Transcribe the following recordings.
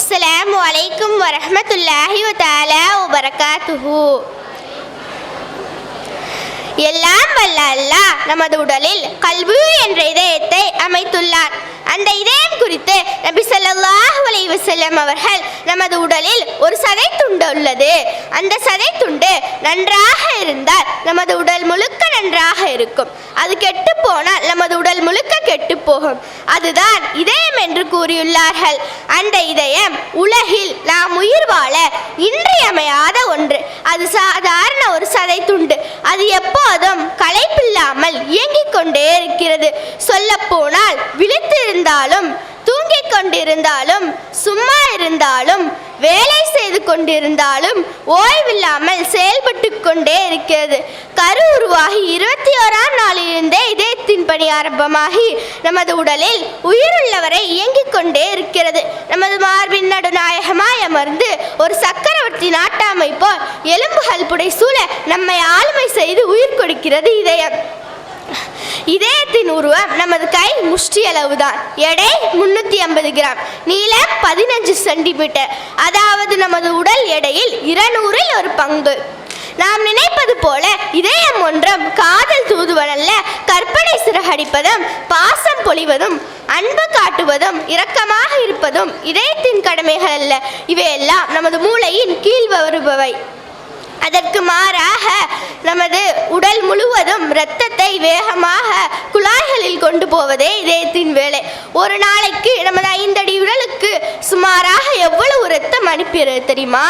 அஸ்ஸலாமு அலைக்கும் வரஹ்மத்துல்லாஹி வதஆலா வபரகாத்துஹு. எல்லாம் வல்ல அல்லாஹ் நமது உடலில் கல்பு என்ற இதயத்தை அமைத்துள்ளார். அந்த இதயம் குறித்து நபி ஸல்லல்லாஹு அலைஹி வஸல்லம் அவர்கள் நமது உடலில் ஒரு சதை துண்டு உள்ளது. அந்த சதை துண்டு நன்றாக இருந்தால் நமது உடல் முழுக்க நன்றாக இருக்கும். அது கெட்டு போனால் நமது உடல் முழுக்க கெட்டு போகும். அதுதான் இதயம் என்று கூறியுள்ளார்கள். அந்த இதயம் உலகில் நாம் உயிர் வாழ இன்றியமையாத ஒன்று. அது சாதாரண ஒரு சதை துண்டு. அது எப்போதும் களைப்பில்லாமல் இயங்கிக் கொண்டே இருக்கிறது. சொல்ல போனால் விழித்திருந்தாலும் தூங்கிக் கொண்டிருந்தாலும் சும்மா இருந்தாலும் வேலை செய்து கொண்டிருந்தாலும் ஓய்வில்லாமல் செயல்பட்டு கொண்டே இருக்கிறது. கரு உருவாகி 21ஆம் நாளிலிருந்தே இதயத்தின் பணி ஆரம்பமாகி நமது உடலில் உயிருள்ளவரை இயங்கிக் கொண்டே இருக்கிறது. நமது மார்பின் நடுநாயகமாய் அமர்ந்து ஒரு சக்கரவர்த்தி நாட்டாமை போல் எலும்புகள் புடைசூழ நம்மை ஆளுமை செய்து உயிர் கொடுக்கிறது இதயம். இதயத்தின் உருவம் நமது கை முஷ்டி அளவுதான். எடை 350 கிராம், நீளம் 15 சென்டிமீட்டர். அதாவது நமது உடல் எடையில் 200இல் ஒரு பங்கு. நாம் நினைப்பது போல இதயம் ஒன்றும் காதல் தூதுவனல்ல. கற்பனை சிறகடிப்பதும் பாசம் பொழிவதும் அன்பு காட்டுவதும் இரக்கமாக இருப்பதும் இதயத்தின் கடமைகள் அல்ல. இவையெல்லாம் நமது மூளையின் கீழ் வருபவை. அதற்கு மாறாக நமது உடல் முழுவதும் இரத்தத்தை வேகமாக குழாய்களில் கொண்டு போவதே இதயத்தின் வேலை. ஒரு நாளைக்கு நமது 5 அடி உடலுக்கு சுமாராக எவ்வளவு இரத்தம் அனுப்புகிறது தெரியுமா?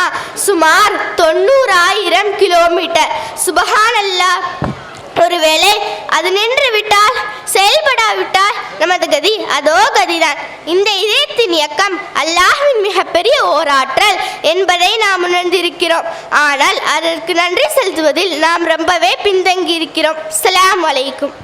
சுமார் 90,000 கிலோமீட்டர். சுபஹானல்லாஹ். ஒருவேளை அது நின்று விட்டால், செயல்படாவிட்டால் நமது கதி அதோ கதிதான். இந்த இதயத்தின் இயக்கம் அல்லாஹ்வின் மிகப்பெரிய ஓராற்றல் என்பதை நாம் உணர்ந்திருக்கிறோம். ஆனால் அதற்கு நன்றி செலுத்துவதில் நாம் ரொம்பவே பின்தங்கி இருக்கிறோம். அஸ்ஸலாமு அலைக்கும்.